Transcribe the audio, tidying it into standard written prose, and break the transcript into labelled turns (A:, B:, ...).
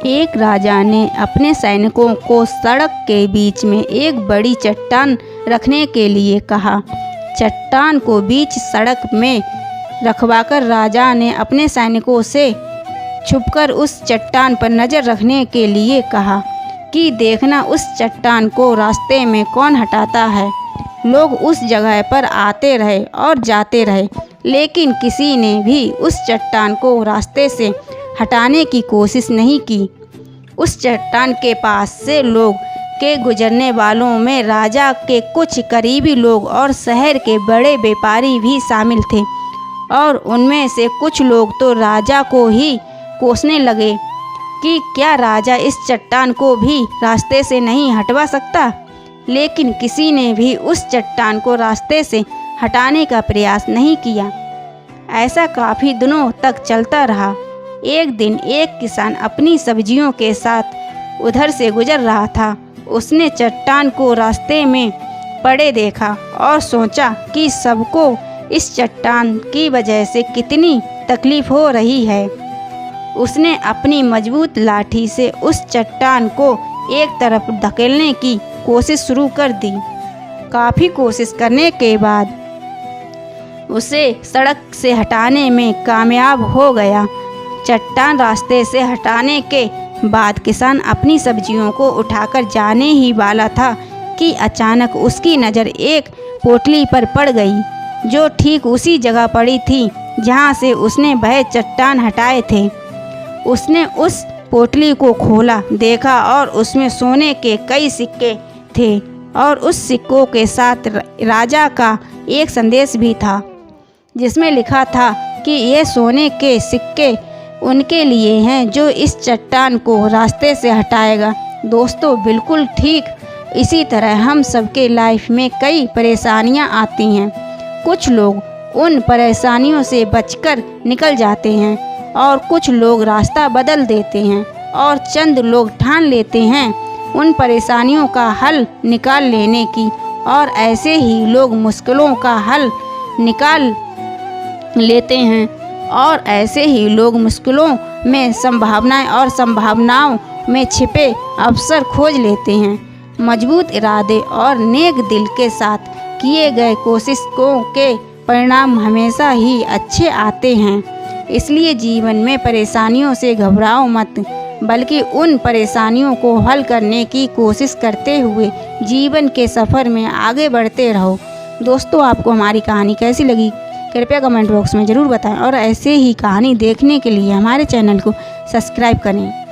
A: एक राजा ने अपने सैनिकों को सड़क के बीच में एक बड़ी चट्टान रखने के लिए कहा। चट्टान को बीच सड़क में रखवाकर राजा ने अपने सैनिकों से छुपकर उस चट्टान पर नज़र रखने के लिए कहा कि देखना उस चट्टान को रास्ते में कौन हटाता है। लोग उस जगह पर आते रहे और जाते रहे, लेकिन किसी ने भी उस चट्टान को रास्ते से हटाने की कोशिश नहीं की। उस चट्टान के पास से लोग के गुजरने वालों में राजा के कुछ करीबी लोग और शहर के बड़े व्यापारी भी शामिल थे, और उनमें से कुछ लोग तो राजा को ही कोसने लगे कि क्या राजा इस चट्टान को भी रास्ते से नहीं हटवा सकता। लेकिन किसी ने भी उस चट्टान को रास्ते से हटाने का प्रयास नहीं किया। ऐसा काफ़ी दिनों तक चलता रहा। एक दिन एक किसान अपनी सब्जियों के साथ उधर से गुजर रहा था। उसने चट्टान को रास्ते में पड़े देखा और सोचा कि सबको इस चट्टान की वजह से कितनी तकलीफ़ हो रही है। उसने अपनी मजबूत लाठी से उस चट्टान को एक तरफ धकेलने की कोशिश शुरू कर दी। काफ़ी कोशिश करने के बाद उसे सड़क से हटाने में कामयाब हो गया। चट्टान रास्ते से हटाने के बाद किसान अपनी सब्जियों को उठाकर जाने ही वाला था कि अचानक उसकी नज़र एक पोटली पर पड़ गई, जो ठीक उसी जगह पड़ी थी जहाँ से उसने वह चट्टान हटाए थे। उसने उस पोटली को खोला, देखा और उसमें सोने के कई सिक्के थे, और उस सिक्कों के साथ राजा का एक संदेश भी था, जिसमें लिखा था कि ये सोने के सिक्के उनके लिए हैं जो इस चट्टान को रास्ते से हटाएगा। दोस्तों, बिल्कुल ठीक इसी तरह हम सबके लाइफ में कई परेशानियां आती हैं। कुछ लोग उन परेशानियों से बचकर निकल जाते हैं, और कुछ लोग रास्ता बदल देते हैं, और चंद लोग ठान लेते हैं उन परेशानियों का हल निकाल लेने की, और ऐसे ही लोग मुश्किलों का हल निकाल लेते हैं, और ऐसे ही लोग मुश्किलों में संभावनाएं और संभावनाओं में छिपे अवसर खोज लेते हैं। मजबूत इरादे और नेक दिल के साथ किए गए कोशिशों के परिणाम हमेशा ही अच्छे आते हैं। इसलिए जीवन में परेशानियों से घबराओ मत, बल्कि उन परेशानियों को हल करने की कोशिश करते हुए जीवन के सफ़र में आगे बढ़ते रहो। दोस्तों, आपको हमारी कहानी कैसी लगी कृपया कमेंट बॉक्स में ज़रूर बताएं, और ऐसे ही कहानी देखने के लिए हमारे चैनल को सब्सक्राइब करें।